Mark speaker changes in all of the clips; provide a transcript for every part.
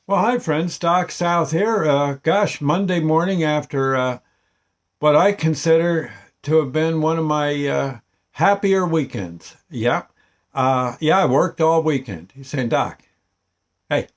Speaker 1: Well, hi, friends. Doc South here. Gosh, Monday morning after what I consider to have been one of my happier weekends. Yeah. Yeah, I worked all weekend. He's saying, Doc, hey,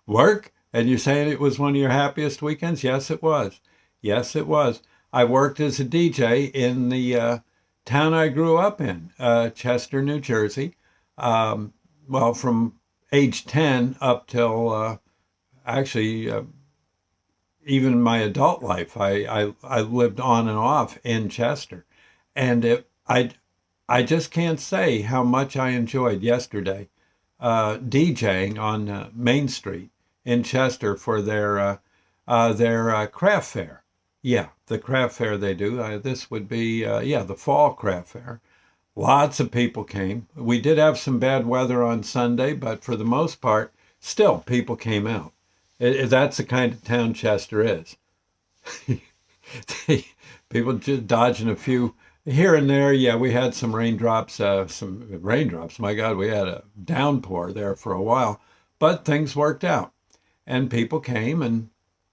Speaker 1: work? And you're saying it was one of your happiest weekends? Yes, it was. Yes, it was. I worked as a DJ in the town I grew up in, Chester, New Jersey. Um, well, from age 10 up till actually even my adult life, I lived on and off in Chester, and I just can't say how much I enjoyed yesterday DJing on Main Street in Chester for their craft fair. Yeah, the craft fair they do. This would be yeah, the fall craft fair. Lots of people came. We did have some bad weather on Sunday, but for the most part, still people came out. That's the kind of town Chester is. People just dodging a few here and there. Yeah, we had some raindrops. Some raindrops. My God, we had a downpour there for a while, but things worked out, and people came, and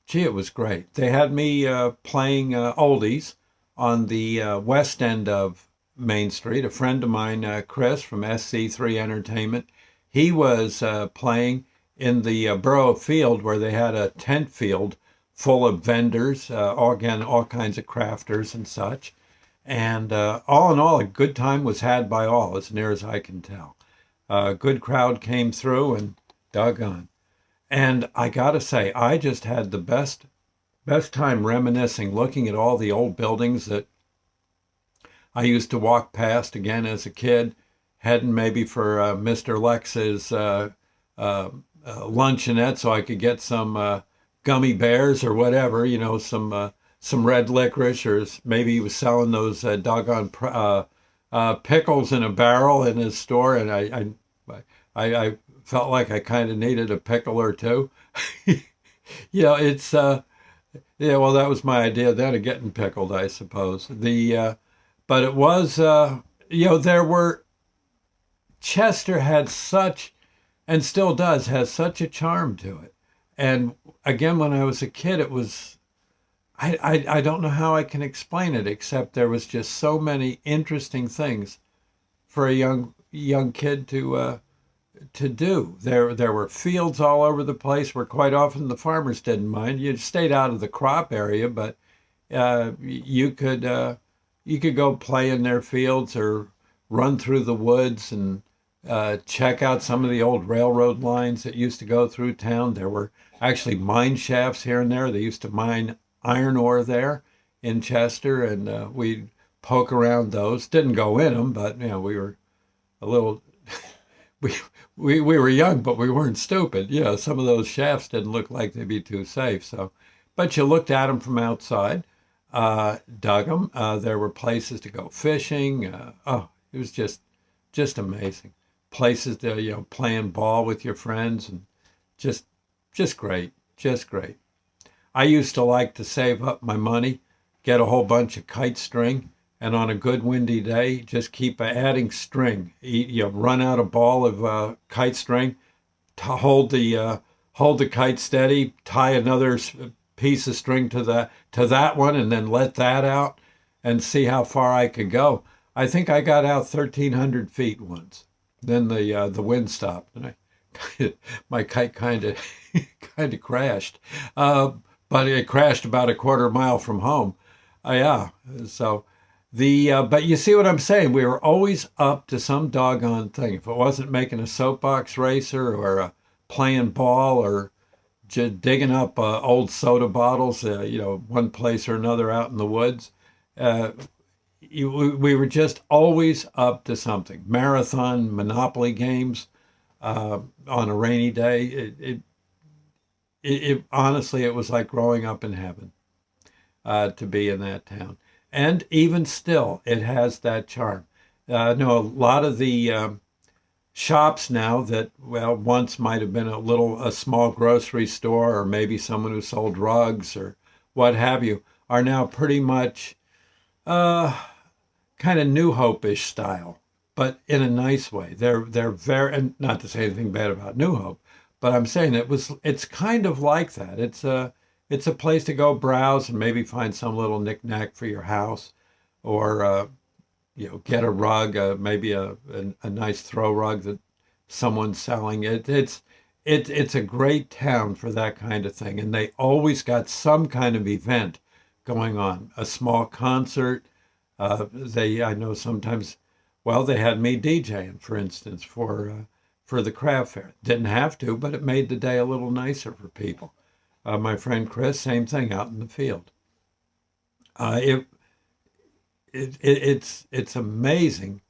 Speaker 1: gee, it was great. They had me playing oldies on the west end of Main Street. A friend of mine, Chris from SC3 Entertainment, he was playing in the Borough Field where they had a tent field full of vendors, again, all kinds of crafters and such. And all in all, a good time was had by all, as near as I can tell. A good crowd came through, and doggone. And I gotta say, I just had the best time reminiscing, looking at all the old buildings that I used to walk past again as a kid, heading maybe for Mr. Lex's uh, luncheonette so I could get some gummy bears or whatever, some red licorice, or maybe he was selling those doggone pickles in a barrel in his store, and I felt like I kind of needed a pickle or two. It's yeah. Well, that was my idea then of getting pickled, I suppose. The But it was there were Chester had such, and still does, has such a charm to it. And again, when I was a kid, it was I don't know how I can explain it, except there was just so many interesting things for a young kid to do. There were fields all over the place where quite often the farmers didn't mind. You stayed out of the crop area, but you could go play in their fields or run through the woods and check out some of the old railroad lines that used to go through town. There were actually mine shafts here and there. They used to mine iron ore there in Chester, and we'd poke around those. Didn't go in them, but we were a little. We, we were young, but we weren't stupid. Some of those shafts didn't look like they'd be too safe. So, but you looked at them from outside, dug them. There were places to go fishing. It was just amazing. Places to playing ball with your friends, and just just great, just great. I used to like to save up my money, get a whole bunch of kite string, and on a good windy day, just keep adding string. You run out a ball of kite string, to hold the kite steady, tie another piece of string to that one, and then let that out, and see how far I could go. I think I got out 1,300 feet once. Then the wind stopped, and my kite kind of kind of crashed. Uh, but it crashed about a quarter mile from home. Yeah. So but you see what I'm saying? We were always up to some doggone thing. If it wasn't making a soapbox racer or playing ball or just digging up old soda bottles, one place or another out in the woods, uh, we were just always up to something. Marathon Monopoly games on a rainy day. It honestly, it was like growing up in heaven to be in that town. And even still, it has that charm. No, a lot of the shops now that, well, once might have been a small grocery store or maybe someone who sold rugs or what have you, are now pretty much uh, kind of New Hope-ish style, but in a nice way. They're very, and not to say anything bad about New Hope, But I'm saying it's kind of like that. It's a place to go browse and maybe find some little knickknack for your house, or get a rug, maybe a nice throw rug that someone's selling. It's a great town for that kind of thing, and they always got some kind of event going on, a small concert. They I know sometimes, well, they had me DJing, for instance, for the craft fair. Didn't have to, but it made the day a little nicer for people. My friend Chris, same thing out in the field. Uh, it, it's amazing.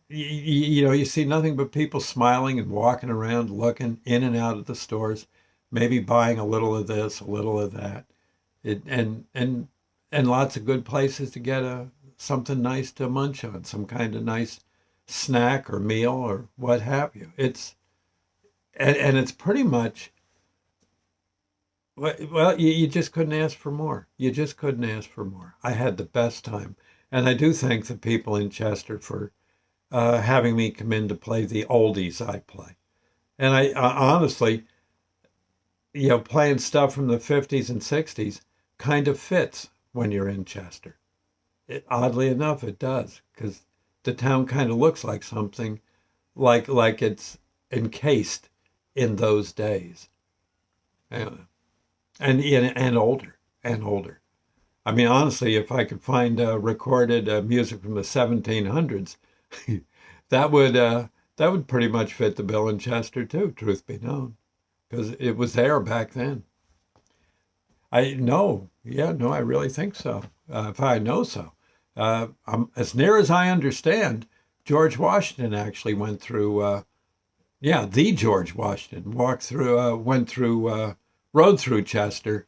Speaker 1: You see nothing but people smiling and walking around, looking in and out of the stores, maybe buying a little of this, a little of that. It and lots of good places to get a something nice to munch on, some kind of nice snack or meal or what have you. And it's pretty much, well, you just couldn't ask for more. You just couldn't ask for more. I had the best time, and I do thank the people in Chester for having me come in to play the oldies I play. And I honestly, playing stuff from the 50s and 60s kind of fits when you're in Chester. Oddly enough, it does, because the town kind of looks like something like it's encased in those days, and and older and older. I mean, honestly, if I could find recorded music from the 1700s, that would pretty much fit the bill in Chester too. Truth be known, because it was there back then. I know, yeah, no, I really think so. If I know so, as near as I understand, George Washington actually went through. Yeah, the George Washington went through, rode through Chester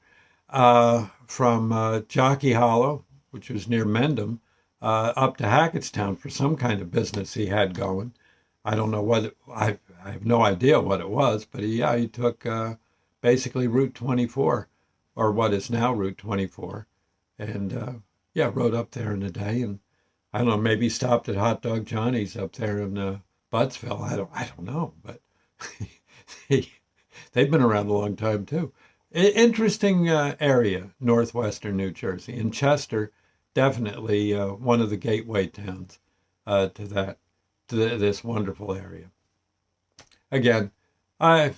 Speaker 1: from Jockey Hollow, which was near Mendham, up to Hackettstown for some kind of business he had going. I don't know I have no idea what it was, but he took basically Route 24, or what is now Route 24, and yeah, rode up there in a day, and I don't know, maybe stopped at Hot Dog Johnny's up there in Buttsville. I don't know, but they, they've been around a long time too. Interesting area, northwestern New Jersey, and Chester, definitely one of the gateway towns to this wonderful area. Again, I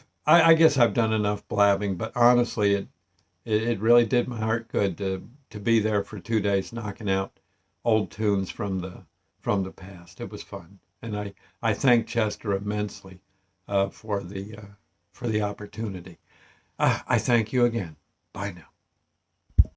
Speaker 1: guess I've done enough blabbing, but honestly, it really did my heart good to be there for 2 days, knocking out old tunes from the past. It was fun, and I thank Chester immensely for the opportunity. I thank you again. Bye now.